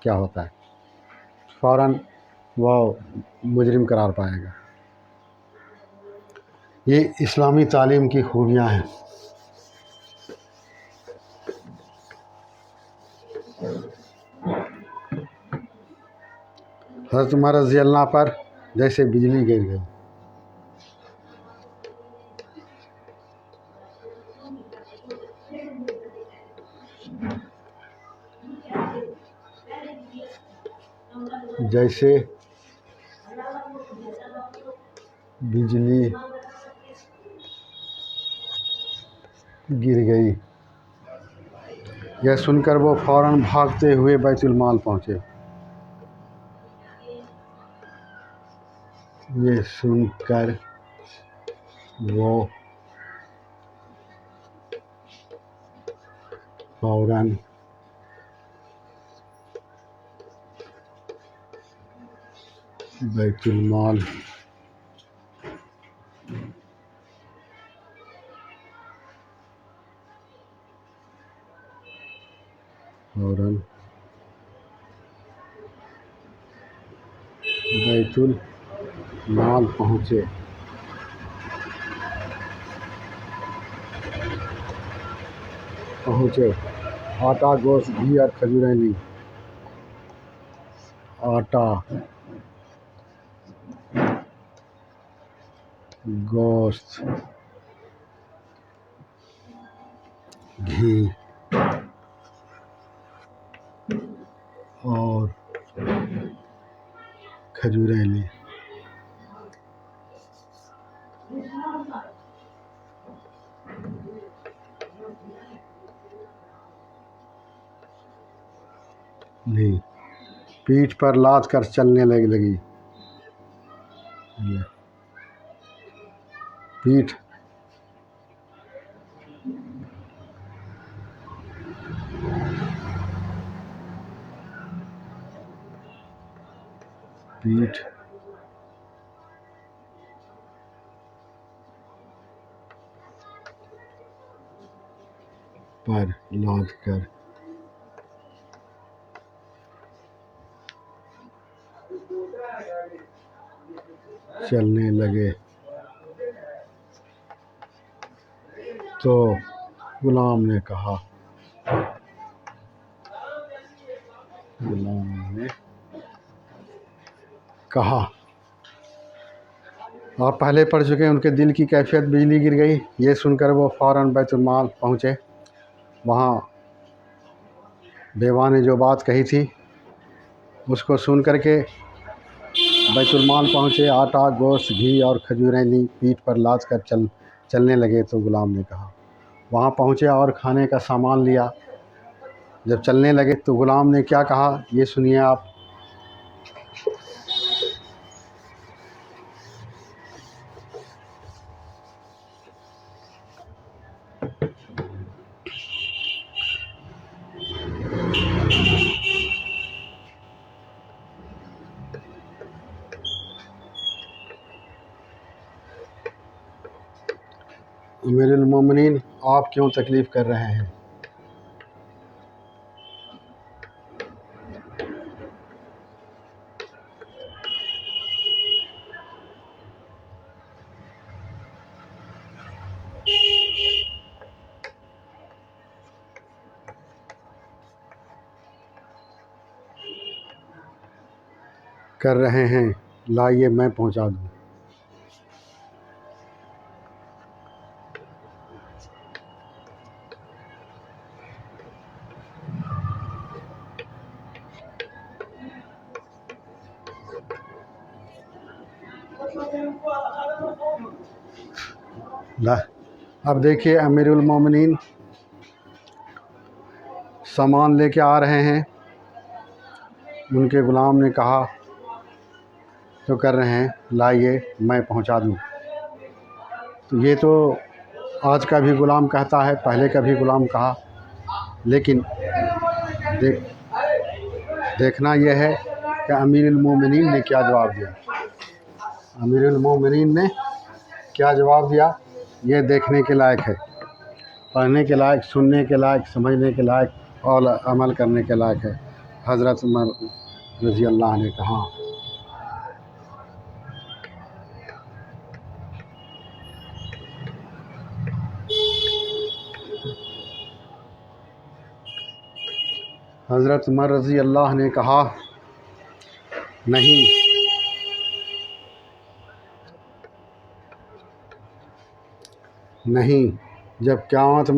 کیا ہوتا ہے، فوراً وہ مجرم قرار پائے گا۔ یہ اسلامی تعلیم کی خوبیاں ہیں۔ حضرت عمر رضی اللہ پر جیسے بجلی گر گئی، جیسے بجلی گر گئی، یہ سن کر وہ فوراً بھاگتے ہوئے بیت المال پہنچے۔ یہ سن کر وہ فوراً بیت المال پہنچے۔ آٹا، گوشت، گھی اور کھجوریں لی۔ آٹا، گوشت، گھی اور کھجوریں لی۔ پیٹھ پر لاد کر چلنے لگی۔ پیٹھ پر لاد کر چلنے لگے تو غلام نے کہا، آپ پہلے پڑھ چکے ہیں ان کے دل کی کیفیت، بجلی گر گئی۔ یہ سن کر وہ فوراً بیت المال پہنچے۔ وہاں بیوہ نے جو بات کہی تھی اس کو سن کر کے بیت المال پہنچے۔ آٹا، گوشت، گھی اور کھجوریں لی، پیٹھ پر لاد کر چلنے لگے تو غلام نے کہا۔ وہاں پہنچے اور کھانے کا سامان لیا۔ جب چلنے لگے تو غلام نے کیا کہا یہ سنیے آپ۔ امیر المومنین، آپ کیوں تکلیف کر رہے ہیں؟ لائیے میں پہنچا دوں۔ اب دیکھیے امیر المومنین سامان لے کے آ رہے ہیں۔ ان کے غلام نے کہا تو کر رہے ہیں، لائیے میں پہنچا دوں۔ تو یہ تو آج کا بھی غلام کہتا ہے، پہلے کا بھی غلام کہا، لیکن دیکھنا یہ ہے کہ امیر المومنین نے کیا جواب دیا۔ امیر المومنین نے کیا جواب دیا یہ دیکھنے کے لائق ہے، پڑھنے کے لائق، سننے کے لائق، سمجھنے کے لائق اور عمل کرنے کے لائق ہے۔ حضرت عمر رضی اللہ نے کہا حضرت عمر رضی اللہ نے کہا نہیں، نہیں، جب قیامت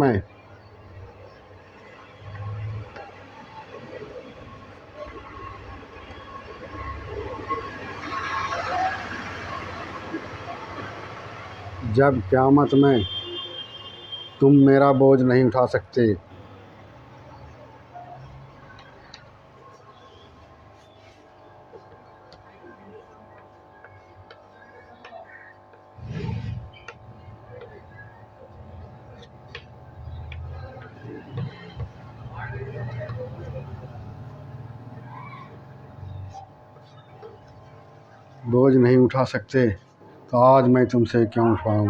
میں تم میرا بوجھ نہیں اٹھا سکتے، تو آج میں تم سے کیوں اٹھواؤں؟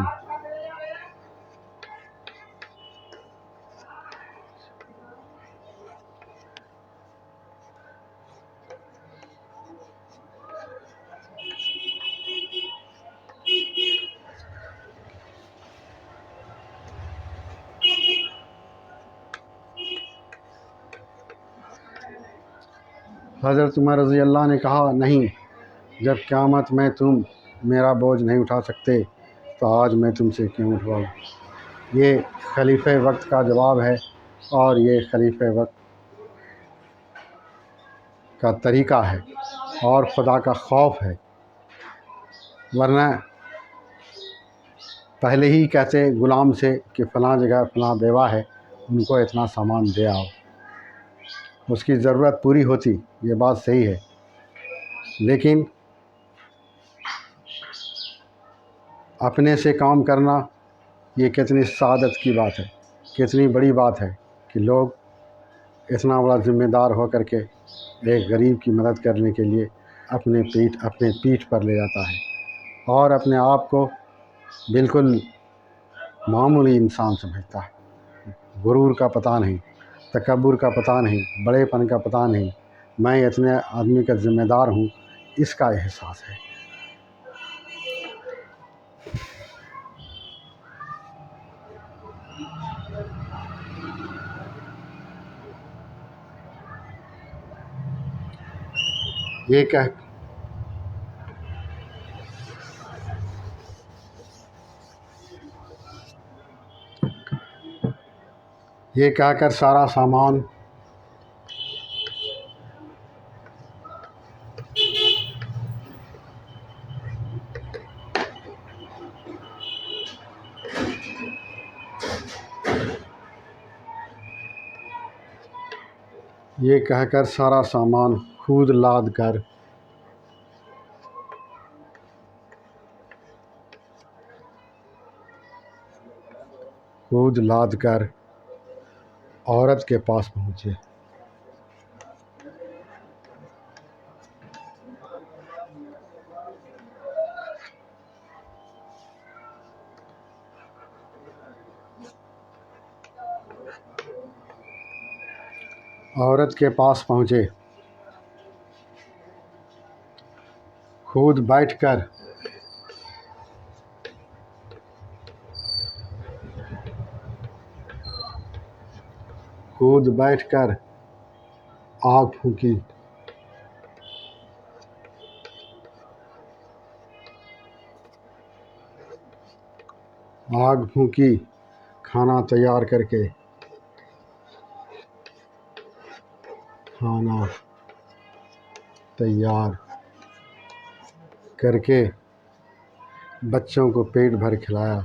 حضرت عمر رضی اللہ نے کہا نہیں، جب قیامت میں تم میرا بوجھ نہیں اٹھا سکتے تو آج میں تم سے کیوں اٹھواؤں؟ یہ خلیفہ وقت کا جواب ہے، اور یہ خلیفہ وقت کا طریقہ ہے اور خدا کا خوف ہے، ورنہ پہلے ہی کہتے غلام سے کہ فلاں جگہ فلاں بیوہ ہے، ان کو اتنا سامان دے آؤ، اس کی ضرورت پوری ہوتی۔ یہ بات صحیح ہے، لیکن اپنے سے کام کرنا یہ کتنی سعادت کی بات ہے، کتنی بڑی بات ہے کہ لوگ اتنا بڑا ذمہ دار ہو کر کے ایک غریب کی مدد کرنے کے لیے اپنے پیٹھ پر لے جاتا ہے اور اپنے آپ کو بالکل معمولی انسان سمجھتا ہے۔ غرور کا پتہ نہیں، تکبر کا پتہ نہیں، بڑے پن کا پتہ نہیں، میں اتنے آدمی کا ذمہ دار ہوں، اس کا احساس ہے۔ یہ کہہ کر سارا سامان خود لاد کر عورت کے پاس پہنچے۔ عورت کے پاس پہنچے، خود بیٹھ کر آگ پھونکی، کھانا تیار کر کے بچوں کو پیٹ بھر کھلایا،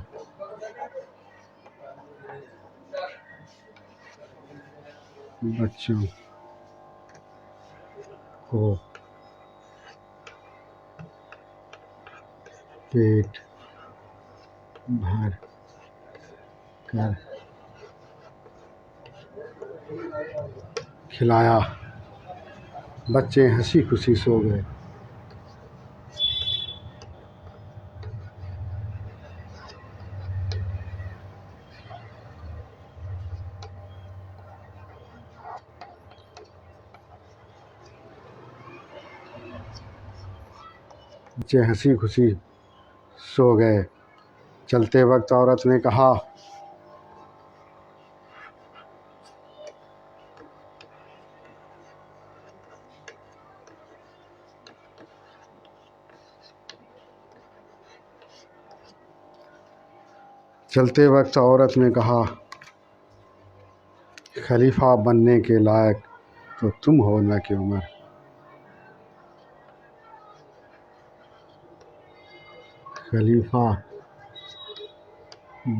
بچوں کو پیٹ بھر کر کھلایا، بچے ہنسی خوشی سو گئے۔ بچے ہنسی خوشی سو گئے۔ چلتے وقت عورت نے کہا چلتے وقت عورت نے کہا خلیفہ بننے کے لائق تو تم ہو نہ کہ عمر۔ خلیفہ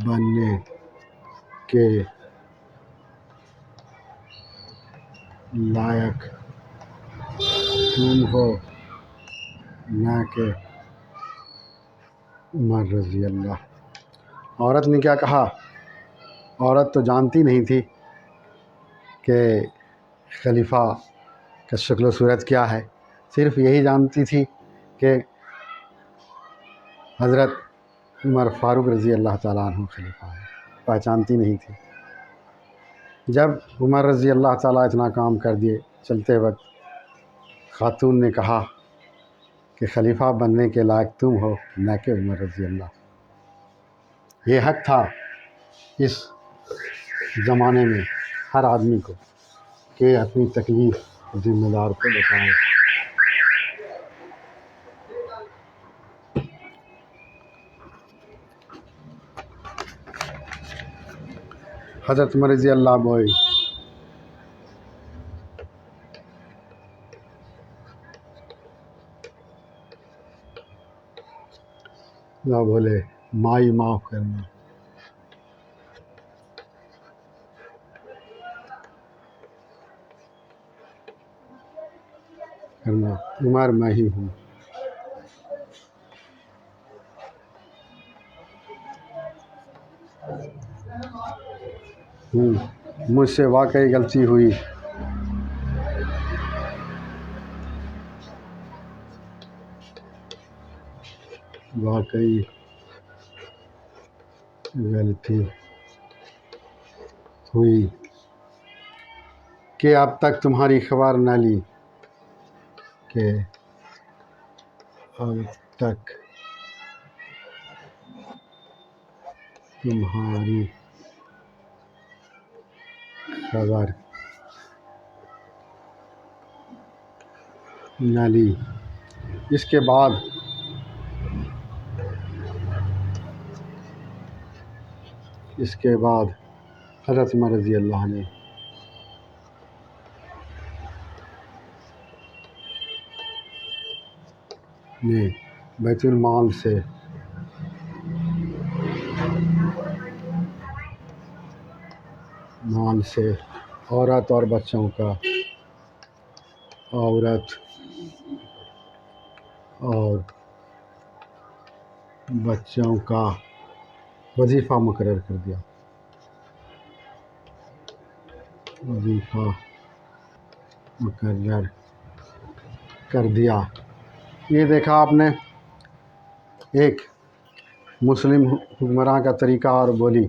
بننے کے لائق تم ہو نہ کہ عمر رضی اللہ۔ عورت نے کیا کہا؟ عورت تو جانتی نہیں تھی کہ خلیفہ کا شکل و صورت کیا ہے، صرف یہی جانتی تھی کہ حضرت عمر فاروق رضی اللہ تعالیٰ عنہ خلیفہ ہے، پہچانتی نہیں تھی۔ جب عمر رضی اللہ تعالیٰ اتنا کام کر دیے، چلتے وقت خاتون نے کہا کہ خلیفہ بننے کے لائق تم ہو نہ کہ عمر رضی اللہ۔ یہ حق تھا اس زمانے میں ہر آدمی کو کہ اپنی تکلیف ذمہ دار کو بتائے۔ حضرت عمر رضی اللہ بوئے، نہ بولے مائی معاف کرنا، عمر میں ہی ہوں۔ مجھ سے واقعی غلطی ہوئی، واقعی غلطی ہوئی کہ اب تک تمہاری خبر نہ لی، کہ اب تک تمہاری خبر نہ لی۔ اس کے بعد حضرت عمر رضی اللہ نے بیت المال سے عورت اور بچوں کا وظیفہ مقرر کر دیا۔ یہ دیکھا آپ نے ایک مسلم حکمراں کا طریقہ اور بولی۔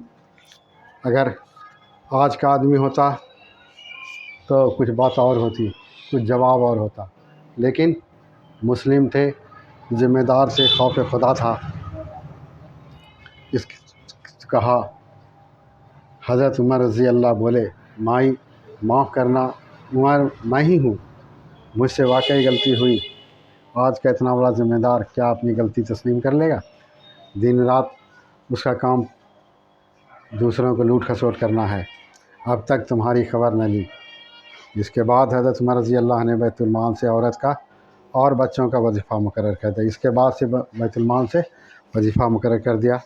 اگر آج کا آدمی ہوتا تو کچھ بات اور ہوتی، کچھ جواب اور ہوتا، لیکن مسلم تھے، ذمہ دار سے خوف خدا تھا۔ اس کہا حضرت عمر رضی اللہ بولے مائی معاف کرنا، عمر میں ہی ہوں، مجھ سے واقعی غلطی ہوئی۔ آج کا اتنا بڑا ذمہ دار کیا اپنی غلطی تسلیم کر لے گا؟ دن رات اس کا کام دوسروں کو لوٹ کھسوٹ کرنا ہے، اب تک تمہاری خبر نہ لی۔ اس کے بعد حضرت عمر رضی اللہ نے بیت المال سے عورت کا اور بچوں کا وظیفہ مقرر کر دیا۔ اس کے بعد سے بیت المال سے وظیفہ مقرر کر دیا۔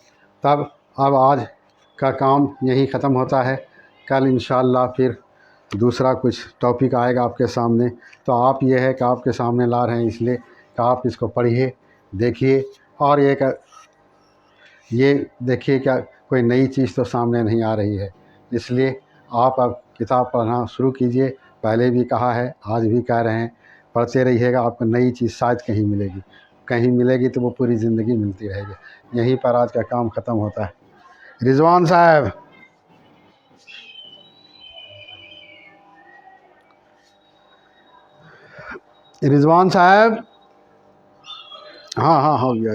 اب آج کا کام یہی ختم ہوتا ہے، کل انشاءاللہ پھر دوسرا کچھ ٹاپک آئے گا آپ کے سامنے، تو آپ یہ ہے کہ آپ کے سامنے لا رہے ہیں اس لیے کہ آپ اس کو پڑھیے، دیکھیے، اور یہ دیکھیے کہ کوئی نئی چیز تو سامنے نہیں آ رہی ہے، اس لیے آپ اب کتاب پڑھنا شروع کیجئے۔ پہلے بھی کہا ہے، آج بھی کہہ رہے ہیں، پڑھتے رہیے گا، آپ کو نئی چیز شاید کہیں ملے گی، کہیں ملے گی تو وہ پوری زندگی ملتی رہے گی۔ یہیں پر آج کا کام ختم ہوتا ہے۔ رضوان صاحب، ہاں ہاں ہو گیا